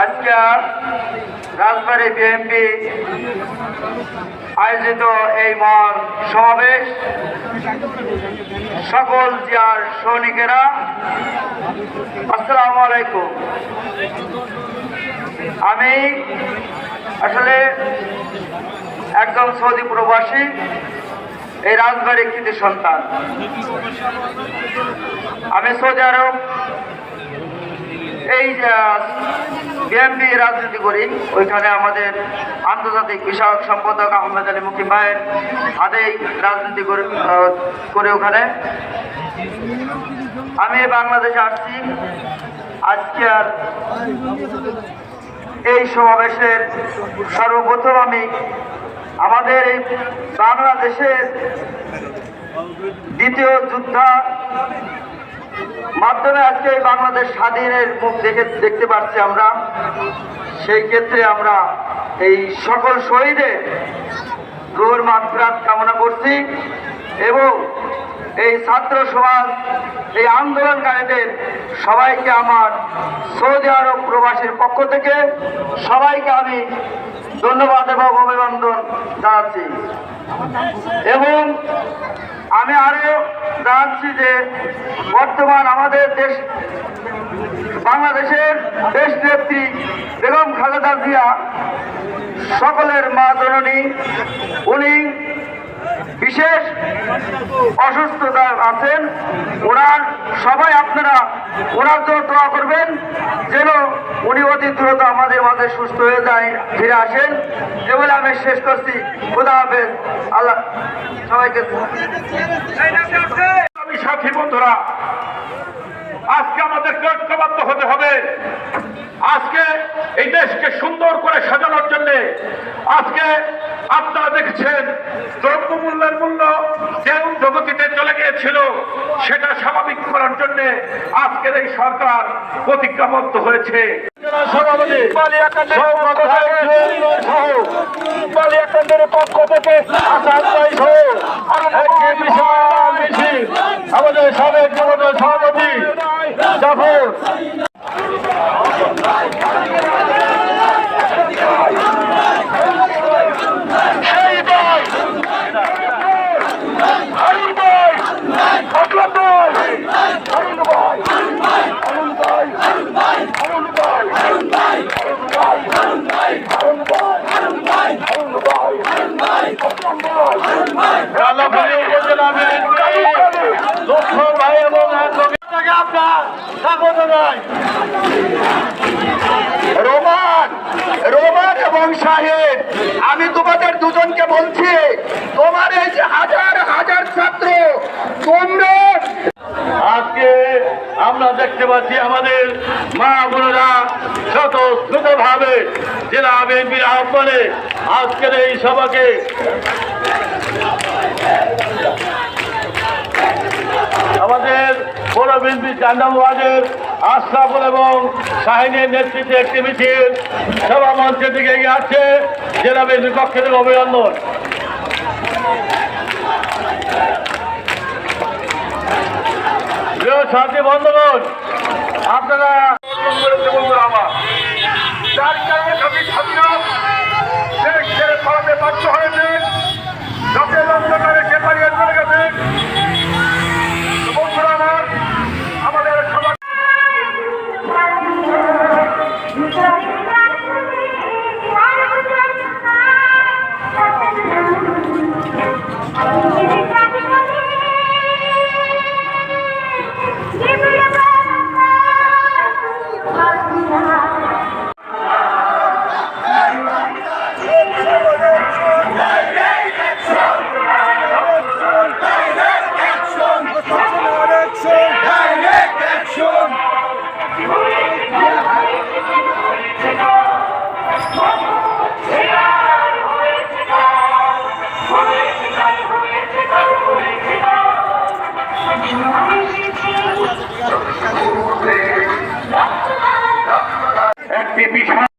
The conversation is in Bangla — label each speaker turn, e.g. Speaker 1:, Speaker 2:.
Speaker 1: আজকে রাজবাড়ী বিএনপি আয়োজিত এই মহান সমাবেশ সকল জিয়ার সৈনিকেরা আসসালামু আলাইকুম। আমি আসলে একদম সৌদি প্রবাসী, এই রাজবাড়ির কৃতি সন্তান। আমি সৌদি আরব এই বিএনপি রাজনীতি করি। ওইখানে আমাদের আন্তর্জাতিক বিষয়ক সম্পাদক আহমেদ আলী মুকিম ভাইয়ের হাতেই রাজনীতি করে ওখানে। আমি বাংলাদেশে আসছি। আজকে আর এই সমাবেশের সর্বপ্রথম আমি আমাদের এই বাংলাদেশের দ্বিতীয় যুদ্ধা মাধ্যমে আজকে এই বাংলাদেশ স্বাধীনের মুখ দেখতে পাচ্ছি আমরা। সেই ক্ষেত্রে আমরা এই সকল শহীদের রুহের মাগফিরাত কামনা করছি এবং এই ছাত্র সমাজ, এই আন্দোলনকারীদের সবাইকে আমার সৌদি আরব প্রবাসীর পক্ষ থেকে সবাইকে আমি ধন্যবাদ এবং অভিনন্দন জানাচ্ছি। এবং আমি আরো জানাচ্ছি যে বর্তমান আমাদের দেশ বাংলাদেশের দেশ নেত্রী বেগম খালেদা জিয়া সকলের মা জননী, উনি বিশেষ অসুস্থতা আছেন। ওনার সবাই আপনারা ওনার জন্য দোয়া করবেন যেন উনি অতি দ্রুত আমাদের মাঝে সুস্থ হয়ে যায়, ফিরে আসেন। এগুলো আমি শেষ করছি। খোদা হাফেজ। আল্লাহ সবাইকে।
Speaker 2: সাথী বন্ধুরা, আজকে আমাদেরকে ঐক্যবদ্ধ হতে হবে। আজকে এই দেশকে সুন্দর করে সাজানোর জন্য আজকে আপনারা দেখছেন দ্রব্যমূল্যের মূল্য যে ঊর্ধ্বগতিতে চলে গিয়েছিল, সেটা স্বাভাবিক করার জন্য আজকের এই সরকার প্রতিজ্ঞাবদ্ধ হয়েছে। পক্ষ থেকে আমাদের সাবেক সভাপতি জাফর রোমান এবং শাহেদ, আমি তোমাদের দুজনকে বলছি, তোমার এই যে হাজার হাজার ছাত্র, তোমরা আজকে আমরা দেখতে পাচ্ছি আমাদের মা বোনেরা স্বতঃস্ফূর্ত ভাবে জেলা বিএনপির আহ্বানে আজকের এই সভাকে আমাদের পৌর বিএনপি চান্দাবাদের আশরাফুল এবং শাহিনের নেতৃত্বে একটি মিছিল সভা মঞ্চের দিকে এগিয়ে আসছে। জেলা বিএনপির পক্ষ থেকে অভিনন্দন। সাথী বন্ধুগণ, আপনারা আমার যার কারণে সবই ছাত্রীরা দেশ ছেড়ে পালাতে বাধ্য হয়েছে, যাতে লন্ডনে পালিয়ে চলে গেছে। বন্ধুরা আমার, আমাদের সবাই